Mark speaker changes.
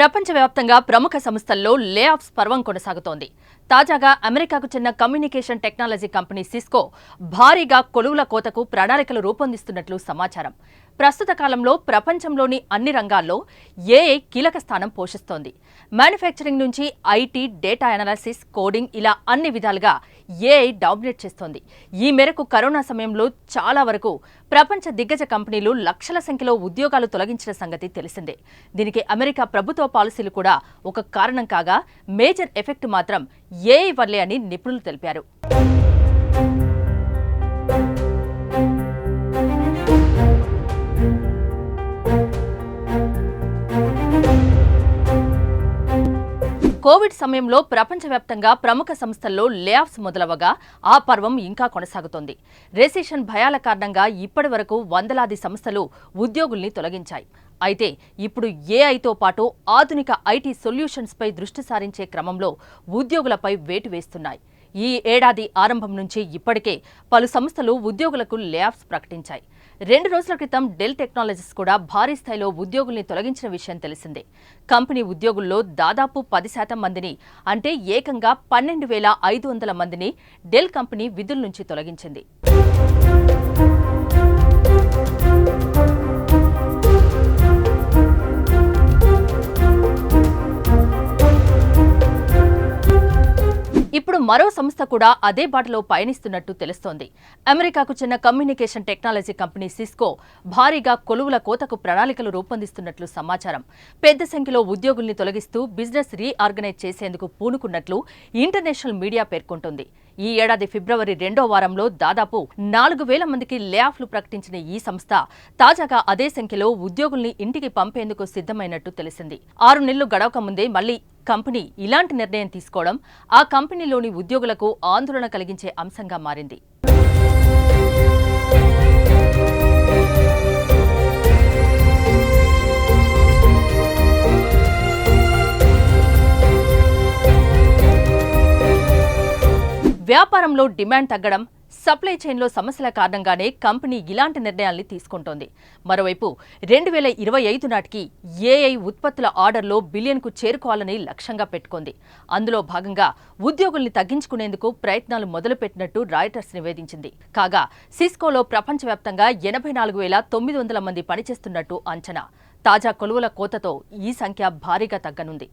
Speaker 1: ప్రపంచవ్యాప్తంగా ప్రముఖ సంస్థల్లో లే ఆఫ్స్ పర్వం కొనసాగుతోంది. తాజాగా అమెరికాకు చెందిన కమ్యూనికేషన్ టెక్నాలజీ కంపెనీ సిస్కో భారీగా కొలువుల కోతకు ప్రణాళికలు రూపొందిస్తున్నట్లు సమాచారం. ప్రస్తుత కాలంలో ప్రపంచంలోని అన్ని రంగాల్లో ఏఐ కీలక స్థానం పోషిస్తోంది. మ్యానుఫ్యాక్చరింగ్ నుంచి ఐటీ, డేటా అనాలిసిస్, కోడింగ్ ఇలా అన్ని విధాలుగా ఏఐ డామినేట్ చేస్తోంది. ఈ మేరకు కరోనా సమయంలో చాలా వరకు ప్రపంచ దిగ్గజ కంపెనీలు లక్షల సంఖ్యలో ఉద్యోగాలు తొలగించిన సంగతి తెలిసిందే. దీనికి అమెరికా ప్రభుత్వ పాలసీలు కూడా ఒక కారణం కాగా, మేజర్ ఎఫెక్ట్ మాత్రం ఏఐ వల్లే అని నిపుణులు తెలిపారు. కోవిడ్ సమయంలో ప్రపంచవ్యాప్తంగా ప్రముఖ సంస్థల్లో లే ఆఫ్స్ మొదలవగా ఆ పర్వం ఇంకా కొనసాగుతోంది. రెసిషన్ భయాల కారణంగా ఇప్పటి వరకు వందలాది సంస్థలు ఉద్యోగుల్ని తొలగించాయి. అయితే ఇప్పుడు ఏఐతో పాటు ఆధునిక ఐటీ సొల్యూషన్స్పై దృష్టి సారించే క్రమంలో ఉద్యోగులపై వేటు వేస్తున్నాయి. ఈ ఏడాది ఆరంభం నుంచి ఇప్పటికే పలు సంస్థలు ఉద్యోగులకు లే ఆఫ్స్ ప్రకటించాయి. 2 రోజుల క్రితం డెల్ టెక్నాలజీస్ కూడా భారీ స్థాయిలో ఉద్యోగుల్ని తొలగించిన విషయం తెలిసిందే. కంపెనీ ఉద్యోగుల్లో దాదాపు 10% మందిని, అంటే ఏకంగా 12,500 మందిని డెల్ కంపెనీ విధుల నుంచి తొలగించింది. ఇప్పుడు మరో సంస్థ కూడా అదే బాటలో పయనిస్తున్నట్టు తెలుస్తోంది. అమెరికాకు చెందిన కమ్యూనికేషన్ టెక్నాలజీ కంపెనీ సిస్కో భారీగా కొలువుల కోతకు ప్రణాళికలు రూపొందిస్తున్నట్లు సమాచారం. పెద్ద సంఖ్యలో ఉద్యోగుల్ని తొలగిస్తూ బిజినెస్ రీఆర్గనైజ్ చేసేందుకు పూనుకున్నట్లు ఇంటర్నేషనల్ మీడియా పేర్కొంటోంది. ఈ ఏడాది ఫిబ్రవరి 2వ వారంలో దాదాపు 4,000 మందికి లే ఆఫ్లు ప్రకటించిన ఈ సంస్థ తాజాగా అదే సంఖ్యలో ఉద్యోగుల్ని ఇంటికి పంపేందుకు సిద్ధమైనట్టు తెలిసింది. 6 నెలలు గడవక ముందే మళ్లీ కంపెనీ ఇలాంటి నిర్ణయం తీసుకోవడం ఆ కంపెనీలోని ఉద్యోగులకు ఆందోళన కలిగించే అంశంగా మారింది. వ్యాపారంలో డిమాండ్ తగ్గడం, సప్లై చైన్లో సమస్యల కారణంగానే కంపెనీ ఇలాంటి నిర్ణయాల్ని తీసుకుంటోంది. మరోవైపు 2025 నాటికి ఏఐ ఉత్పత్తుల ఆర్డర్లో బిలియన్కు చేరుకోవాలని లక్ష్యంగా పెట్టుకుంది. అందులో భాగంగా ఉద్యోగుల్ని తగ్గించుకునేందుకు ప్రయత్నాలు మొదలుపెట్టినట్టు రాయిటర్స్ నివేదించింది. కాగా సిస్కోలో ప్రపంచవ్యాప్తంగా 84,900 మంది పనిచేస్తున్నట్టు అంచనా. తాజా కొలువుల కోతతో ఈ సంఖ్య భారీగా తగ్గనుంది.